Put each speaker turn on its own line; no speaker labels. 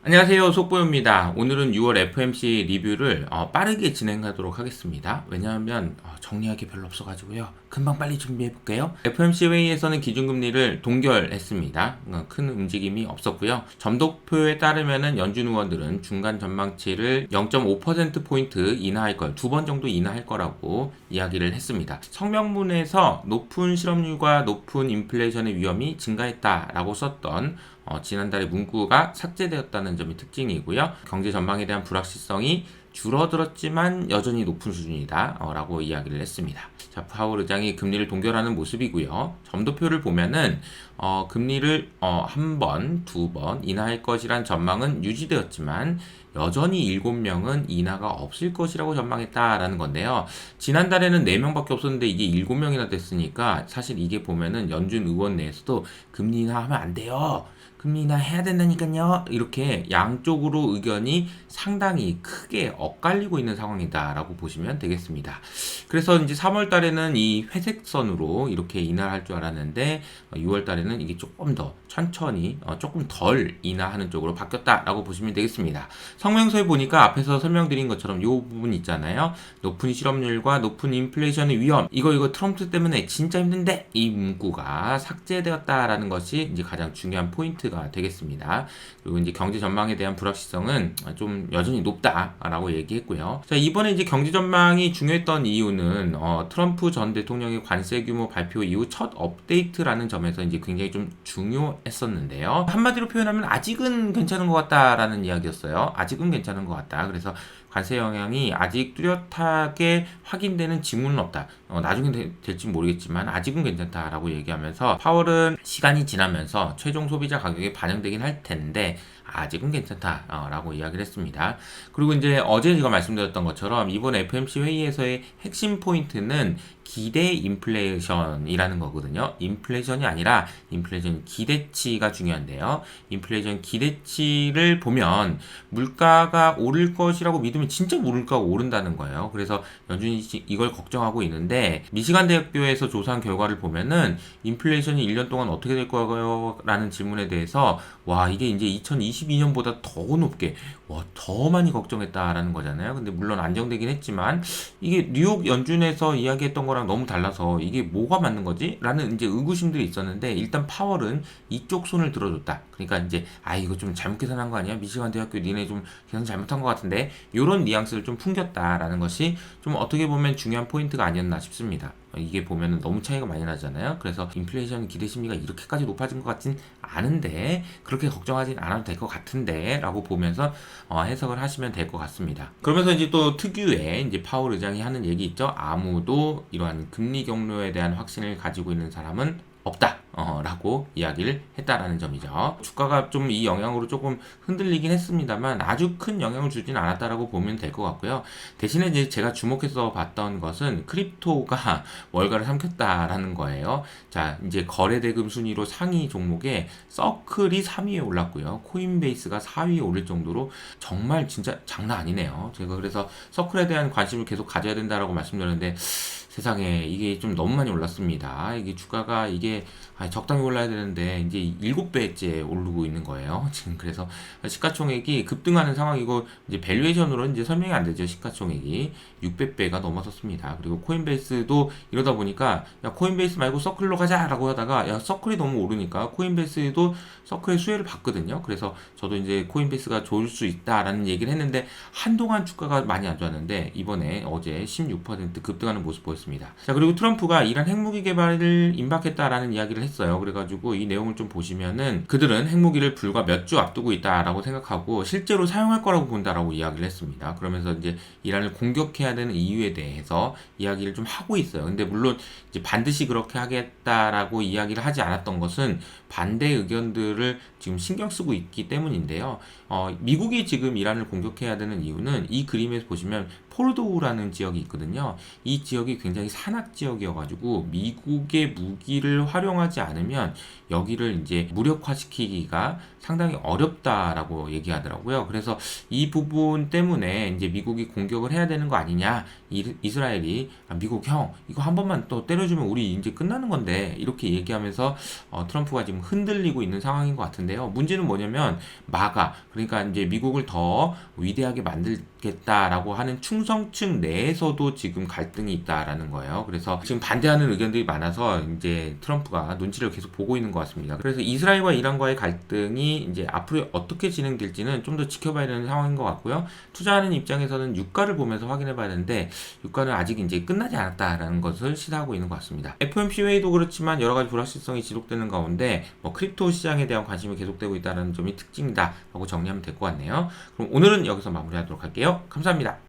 안녕하세요, 속보입니다. 오늘은 6월 FMC 리뷰를 빠르게 진행하도록 하겠습니다. 왜냐하면 정리할 게 별로 없어가지고요. 금방 빨리 준비해볼게요. FMC 회의에서는 기준금리를 동결했습니다. 큰 움직임이 없었고요. 점도표에 따르면 연준 의원들은 중간 전망치를 0.5%포인트 인하할 걸, 2번 정도 인하할 거라고 이야기를 했습니다. 성명문에서 높은 실업률과 높은 인플레이션의 위험이 증가했다라고 썼던 지난달에 문구가 삭제되었다는 점이 특징이고요. 경제 전망에 대한 불확실성이 줄어들었지만 여전히 높은 수준이다 라고 이야기를 했습니다. 자, 파월 의장이 금리를 동결하는 모습이고요. 점도표를 보면은 금리를 한 번, 두 번 인하할 것이란 전망은 유지되었지만 여전히 7명은 인하가 없을 것이라고 전망했다라는 건데요. 지난달에는 4명밖에 없었는데 이게 7명이나 됐으니까 사실 이게 보면은 연준 의원 내에서도 금리 인하하면 안 돼요, 금리 인하 해야 된다니까요, 이렇게 양쪽으로 의견이 상당히 크게 엇갈리고 있는 상황이다라고 보시면 되겠습니다. 그래서 이제 3월 달에는 이 회색선으로 이렇게 인하할 줄 알았는데 6월 달에는 이게 조금 더 천천히 조금 덜 인하하는 쪽으로 바뀌었다라고 보시면 되겠습니다. 성명서에 보니까 앞에서 설명드린 것처럼 이 부분 있잖아요. 높은 실업률과 높은 인플레이션의 위험, 이거 트럼프 때문에 진짜 힘든데 이 문구가 삭제되었다라는 것이 이제 가장 중요한 포인트가 되겠습니다. 그리고 이제 경제 전망에 대한 불확실성은 좀 여전히 높다라고 얘기했고요. 자, 이번에 이제 경제 전망이 중요했던 이유는 트럼프 전 대통령의 관세 규모 발표 이후 첫 업데이트라는 점에서 이제 굉장히 좀 중요했었는데요. 한마디로 표현하면 아직은 괜찮은 것 같다라는 이야기였어요. 아직은 괜찮은 것 같다. 그래서 관세 영향이 아직 뚜렷하게 확인되는 징후는 없다. 나중에 될지 모르겠지만 아직은 괜찮다라고 얘기하면서 파월은 시간이 지나면서 최종 소비자 가격에 반영되긴 할 텐데 아직은 괜찮다라고 이야기를 했습니다. 그리고 이제 어제 제가 말씀드렸던 것처럼 이번 FMC 회의에서의 핵심 포인트는 기대 인플레이션이라는 거거든요. 인플레이션이 아니라 인플레이션 기대치가 중요한데요. 인플레이션 기대치를 보면 물가가 오를 것이라고 믿으면 진짜 물가가 오른다는 거예요. 그래서 연준이 이걸 걱정하고 있는데 미시간 대학교에서 조사한 결과를 보면은 인플레이션이 1년 동안 어떻게 될 거예요? 라는 질문에 대해서 와, 이게 이제 2022년보다 더 높게, 더 많이 걱정했다라는 거잖아요. 근데 물론 안정되긴 했지만 이게 뉴욕 연준에서 이야기했던 거랑 너무 달라서 이게 뭐가 맞는 거지? 라는 이제 의구심들이 있었는데 일단 파월은 이쪽 손을 들어줬다. 그러니까 이제 이거 좀 잘못 계산한 거 아니야? 미시간 대학교 니네 좀 계산 잘못한 것 같은데, 이런 뉘앙스를 좀 풍겼다라는 것이 좀 어떻게 보면 중요한 포인트가 아니었나 싶습니다. 이게 보면은 너무 차이가 많이 나잖아요. 그래서 인플레이션 기대 심리가 이렇게까지 높아진 것 같진 않은데 그렇게 걱정하진 않아도 될 것 같은데 라고 보면서 해석을 하시면 될 것 같습니다. 그러면서 이제 또 특유의 이제 파월 의장이 하는 얘기 있죠. 아무도 이러한 금리 경로에 대한 확신을 가지고 있는 사람은 없다 라고 이야기를 했다라는 점이죠. 주가가 좀 이 영향으로 조금 흔들리긴 했습니다만 아주 큰 영향을 주진 않았다라고 보면 될 것 같고요. 대신에 이제 제가 주목해서 봤던 것은 크립토가 월가를 삼켰다라는 거예요. 자, 이제 거래 대금 순위로 상위 종목에 서클이 3위에 올랐고요. 코인베이스가 4위에 오를 정도로 정말 진짜 장난 아니네요. 제가 그래서 서클에 대한 관심을 계속 가져야 된다라고 말씀드렸는데 세상에 이게 좀 너무 많이 올랐습니다. 이게 주가가 이게 적당히 올라야 되는데 이제 7배째 오르고 있는 거예요. 지금 그래서 시가총액이 급등하는 상황이고 이제 밸류에이션으로 이제 설명이 안 되죠. 시가총액이 600배가 넘어섰습니다. 그리고 코인베이스도 이러다 보니까 야, 코인베이스 말고 서클로 가자라고 하다가 야, 서클이 너무 오르니까 코인베이스도 서클의 수혜를 받거든요. 그래서 저도 이제 코인베이스가 좋을 수 있다라는 얘기를 했는데 한동안 주가가 많이 안 좋았는데 이번에 어제 16% 급등하는 모습 보였습니다. 자, 그리고 트럼프가 이란 핵무기 개발을 임박했다라는 이야기를 했어요. 그래가지고 이 내용을 좀 보시면은 그들은 핵무기를 불과 몇 주 앞두고 있다라고 생각하고 실제로 사용할 거라고 본다라고 이야기를 했습니다. 그러면서 이제 이란을 공격해야 되는 이유에 대해서 이야기를 좀 하고 있어요. 근데 물론 이제 반드시 그렇게 하겠다라고 이야기를 하지 않았던 것은 반대 의견들을 지금 신경 쓰고 있기 때문인데요. 미국이 지금 이란을 공격해야 되는 이유는 이 그림에서 보시면 포르도우라는 지역이 있거든요. 이 지역이 굉장히 산악 지역이어가지고 미국의 무기를 활용하지 않으면 여기를 이제 무력화시키기가 상당히 어렵다라고 얘기하더라고요. 그래서 이 부분 때문에 이제 미국이 공격을 해야 되는 거 아니냐, 이스라엘이 미국 형 이거 한 번만 또 때려주면 우리 이제 끝나는 건데 이렇게 얘기하면서 트럼프가 지금 흔들리고 있는 상황인 것 같은데요. 문제는 뭐냐면 마가, 그러니까 이제 미국을 더 위대하게 만들겠다라고 하는 충성층 내에서도 지금 갈등이 있다라는 거예요. 그래서 지금 반대하는 의견들이 많아서 이제 트럼프가 눈치를 계속 보고 있는 것 같습니다. 그래서 이스라엘과 이란과의 갈등이 이제 앞으로 어떻게 진행될지는 좀 더 지켜봐야 되는 상황인 것 같고요. 투자하는 입장에서는 유가를 보면서 확인해 봐야 되는데 유가는 아직 이제 끝나지 않았다라는 것을 시사하고 있는 것 같습니다. FOMC 회의도 그렇지만 여러 가지 불확실성이 지속되는 가운데 크립토 시장에 대한 관심이 계속되고 있다는 점이 특징이다 라고 정리하면 될 것 같네요. 그럼 오늘은 여기서 마무리하도록 할게요. 감사합니다.